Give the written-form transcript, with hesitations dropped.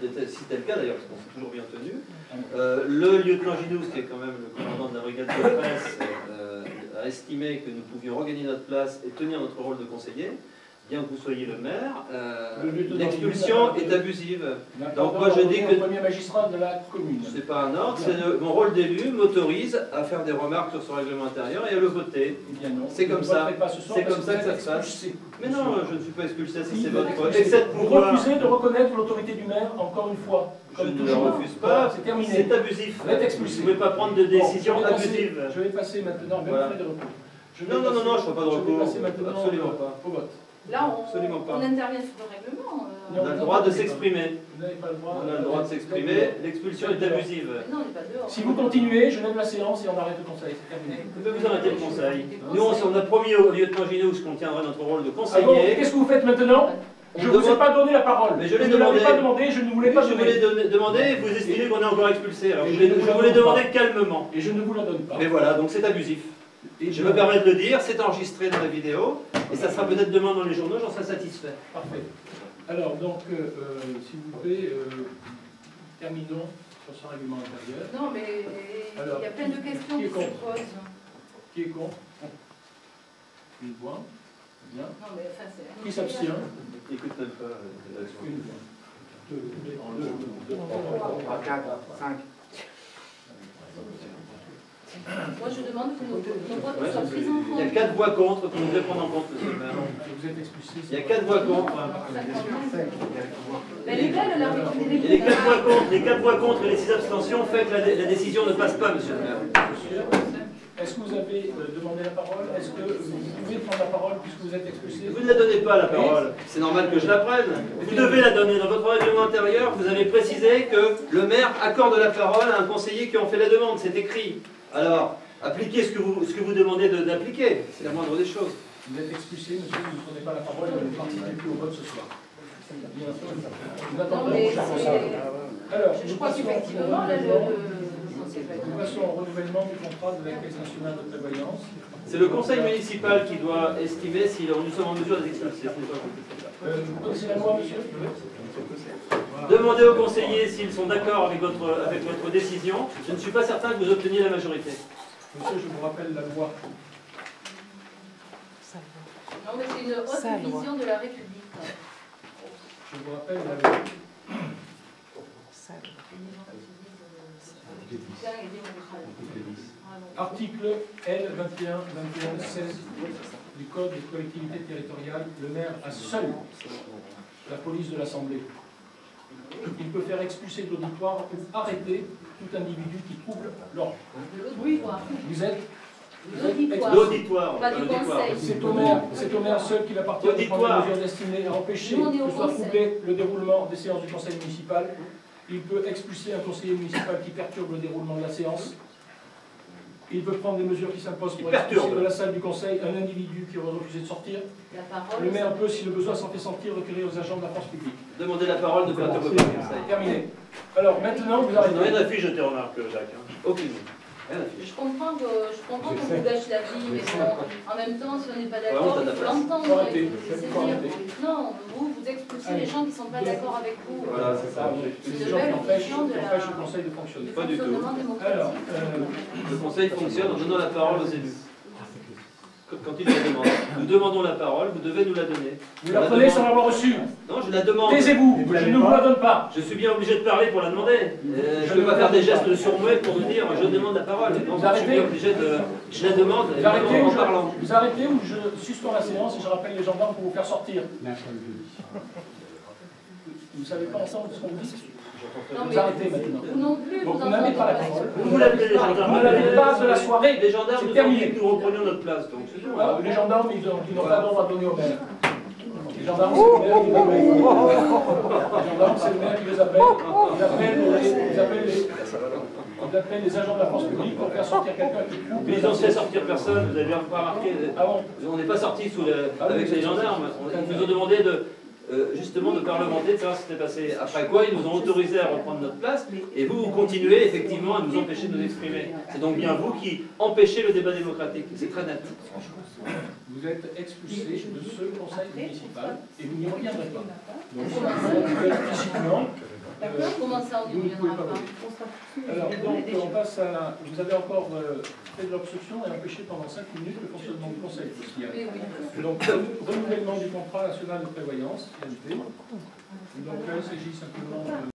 c'était le cas d'ailleurs, parce qu'on s'est toujours bien tenu. Le lieutenant Ginous, qui est quand même le commandant de la brigade de presse, a estimé que nous pouvions regagner notre place et tenir notre rôle de conseiller. Bien que vous soyez le maire, l'expulsion est abusive. Donc moi je dis que le premier magistrat de la commune. C'est pas un ordre, mon rôle d'élu m'autorise à faire des remarques sur son règlement intérieur et à le voter. C'est comme ça. C'est comme ça que ça se passe. Mais non, je ne suis pas expulsé si c'est votre vote. Vous refusez de reconnaître l'autorité du maire encore une fois. Je ne le refuse pas. C'est terminé. C'est abusif. Vous êtes expulsé. Vous ne pouvez pas prendre de décision abusive. Je vais passer maintenant, même voilà. de repos. Je ne ferai pas de repos. Je vais passer maintenant absolument pas. Au vote. Là, on intervient sur le règlement. On a le droit de s'exprimer. Vous n'avez pas le droit. On a le droit de s'exprimer. L'expulsion est abusive. Non, on n'est pas dehors. Si vous continuez, je lève la séance et on arrête le conseil. C'est terminé. Vous pouvez vous arrêter le conseil. Nous, on a promis au lieutenant Ginous qu'on tiendrait notre rôle de Ah bon, conseiller. qu'est-ce que vous faites maintenant? Je ne vous ai pas donné la parole. Mais je l'ai demandé. demandé. Pas demandé. Je ne voulais pas donner. Je voulais demander et vous estimez qu'on est encore expulsé. Alors je voulais demander calmement. Et je ne vous la donne pas. Mais voilà, donc c'est abusif. Et je me permets de le dire, c'est enregistré dans la vidéo, et ça sera peut-être demain dans les journaux, j'en serai satisfait. Parfait. Alors, donc, s'il vous plaît, terminons sur ce règlement intérieur. Non, mais il y a plein de questions qui se posent. Qui est contre? Une voix. Bien. Non, mais enfin, c'est... Qui s'abstient? Écoute même pas. Une voix. Deux, trois, quatre, cinq. Moi, je demande que nos voix soient prises en compte. Il y a 4 voix contre qu'on devait prendre en compte, monsieur le maire. Vous êtes expulsé. Il y a 4 voix contre. Mais elle est belle, la réponse. Et les 4 voix contre et les 6 abstentions fait que la décision ne passe pas, monsieur le maire. Est-ce que vous avez demandé la parole? Est-ce que vous pouvez prendre la parole puisque vous êtes expulsé? Vous ne la donnez pas, la parole. C'est normal que je la prenne. Vous devez la donner. Dans votre règlement intérieur, vous avez précisé que le maire accorde la parole à un conseiller qui en fait la demande. C'est écrit. Alors, appliquez ce que vous demandez d'appliquer. C'est la moindre des choses. Vous êtes expulsé, monsieur, vous ne prenez pas la parole et vous ne participez plus au vote ce soir. Bien sûr. Nous attendons le prochain conseil. Alors, je crois qu'effectivement, là, nous passons au renouvellement du contrat de la Caisse nationale de prévoyance. C'est le conseil municipal qui doit estimer si nous sommes en mesure d'expulser. Vous connaissez la loi, monsieur? Demandez aux conseillers s'ils sont d'accord avec votre décision. Je ne suis pas certain que vous obteniez la majorité. Monsieur, je vous rappelle la loi. Non, mais c'est une haute vision de la République. Je vous rappelle la loi. Article L. 21-21-16 du Code des collectivités territoriales. Le maire a seul la police de l'Assemblée. Il peut faire expulser de l'auditoire ou arrêter tout individu qui trouble l'ordre. Vous êtes l'auditoire. Pas du conseil. C'est au maire seul qu'il appartient de prendre des mesures destinées à empêcher que soit troublé le déroulement des séances du conseil municipal. Il peut expulser un conseiller municipal qui perturbe le déroulement de la séance. Il peut prendre des mesures qui s'imposent pour expulser de la salle du conseil un individu qui aurait refusé de sortir. Le maire peut, si le besoin s'en fait sentir, recourir aux agents de la force publique. Demandez la parole, ne perturbez pas le conseil. Terminé. Alors maintenant, vous arrêtez. Rien d'affiche, je te remarque, Jacques. Aucune. Je comprends qu'on vous gâche la vie, mais bon, en même temps, si on n'est pas d'accord, il faut l'entendre. Non, vous expulsez les gens qui ne sont pas d'accord avec vous. Voilà, c'est ça. C'est des gens qui empêchent le conseil de fonctionner. Pas du tout. Alors, le conseil fonctionne en donnant la parole aux élus. Quand ils la demandent. Nous demandons la parole, vous devez nous la donner. Vous la prenez sans l'avoir reçue. Non, je la demande. Taisez-vous, je ne vous la donne pas. Je suis bien obligé de parler pour la demander. Je ne vais pas faire des gestes surmuets pour vous dire je demande la parole. Non, je suis bien obligé de... Je la demande en parlant. Vous arrêtez ou je suspends la séance et je rappelle les gendarmes pour vous faire sortir. Vous ne savez pas ensemble ce qu'on vous dit? Vous arrêtez maintenant. Vous non plus, vous n'avez pas la parole. Vous l'appelez les gendarmes. Vous n'avez pas de la soirée. Les gendarmes nous ont dit que nous reprenions notre place. Donc c'est tout. Les gendarmes, ils n'ont pas d'ordre à donner au maire. Les gendarmes, c'est le maire qui les appelle. Les gendarmes, c'est le maire qui les appelle. Ils appellent les agents de la force publique pour faire sortir quelqu'un qui cloue. Mais ils ont fait sortir personne, vous avez bien pas remarqué. On n'est pas sortis avec les gendarmes. Ils nous ont demandé justement de parlementer, de savoir ce qui s'était passé. Après quoi, ils nous ont autorisé à reprendre notre place, et vous continuez effectivement à nous empêcher de nous exprimer. C'est donc bien vous qui empêchez le débat démocratique. C'est très net. Vous êtes expulsé de ce conseil municipal, et vous n'y reviendrez pas. Donc, vous êtes explicitement Comment ça, on n'y reviendra pas? Alors, donc, on passe à... Vous avez encore fait de l'obstruction et empêché pendant 5 minutes le fonctionnement du Conseil. Donc, renouvellement du contrat national de prévoyance, CNP. Donc là, il s'agit simplement de...